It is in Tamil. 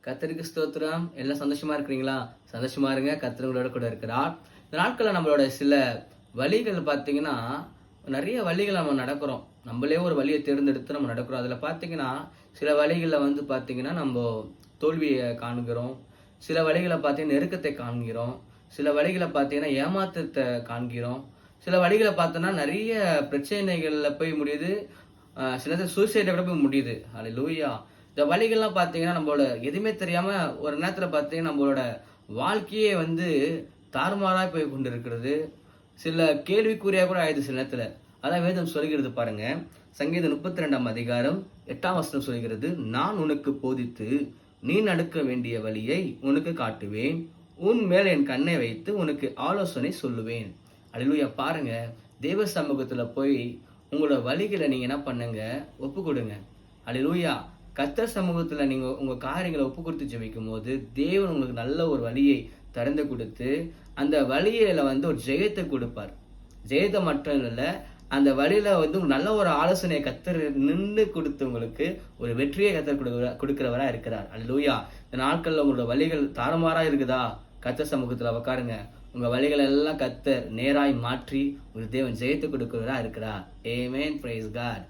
கர்த்தருக்கு ஸ்தோத்திரம். எல்லாம் சந்தோஷமா இருக்கிறீங்களா? சந்தோஷமா இருங்க. கர்த்தர் உங்களோட கூட இருக்கிறார். இந்த நாட்கள்ல நம்மளோட சில வழிகள் பார்த்தீங்கன்னா, நெறைய வழிகள் நம்ம நடக்கிறோம். நம்மளே ஒரு வழிய தேர்ந்தெடுத்து நம்ம நடக்கிறோம். அதுல பார்த்தீங்கன்னா, சில வழிகள்ல வந்து பார்த்தீங்கன்னா, நம்போ தோல்விய காண்கிறோம். சில வழிகள பார்த்தீங்கன்னா, நெருக்கத்தை காண்கிறோம். சில வழிகள பார்த்தீங்கன்னா, ஏமாற்றத்த காண்கிறோம். சில வழிகள பார்த்தோம்னா, நெறைய பிரச்சனைகள்ல போய் முடியுது. சில நேரத்துல சூசைட்ல கூட போய் முடியுது. ஹல்லேலூயா! இந்த வழிகள்லாம் பார்த்தீங்கன்னா, நம்மளோட எதுவுமே தெரியாம ஒரு நேரத்துல பார்த்தீங்கன்னா, நம்மளோட வாழ்க்கையே வந்து தாறுமாறா போய் கொண்டிருக்கிறது. சில கேள்விக்குறியா கூட ஆயிடுது சில நேரத்துல. அதான் வேதம் சொல்கிறது பாருங்க. சங்கீதம் 32ஆம் அதிகாரம் 8ஆம் வசனம் சொல்கிறது, "நான் உனக்கு போதித்து, நீ நடக்க வேண்டிய வழியை உனக்கு காட்டுவேன். உன் மேல் என் கண்ணை வைத்து உனக்கு ஆலோசனை சொல்லுவேன்." அல்லேலூயா! பாருங்க, தேவ சமூகத்துல போய் உங்களோட வழிகள நீங்க என்ன பண்ணுங்க? ஒப்புக்கொடுங்க. அல்லேலூயா! கர்த்தர் சமூகத்துல நீங்க உங்க காரியங்கள ஒப்புக்கொடுத்து ஜெபிக்கும்போது, தேவன் உங்களுக்கு நல்ல ஒரு வழியை திறந்து குடுத்து, அந்த வழியில வந்து ஒரு ஜெயத்த குடுப்பார். ஜெயத்த மட்டும் இல்ல, அந்த வழியில வந்து நல்ல ஒரு ஆலோசனைய கர்த்தர் நின்னு குடுத்து உங்களுக்கு ஒரு வெற்றியை கர்த்தர் குடுக்கிறவரா இருக்கிறார். அல்லேலூயா! இந்த நாட்கள்ல உங்களோட வழிகள் தாறுமாறா இருக்குதா? கர்த்தர் சமூகத்துல உட்காருங்க. உங்க வழிகள் எல்லாம் கர்த்தர் நேராய் மாற்றி, ஒரு தேவன் ஜெயத்த குடுக்கிறவரா இருக்கிறார். ஆமென். Praise God.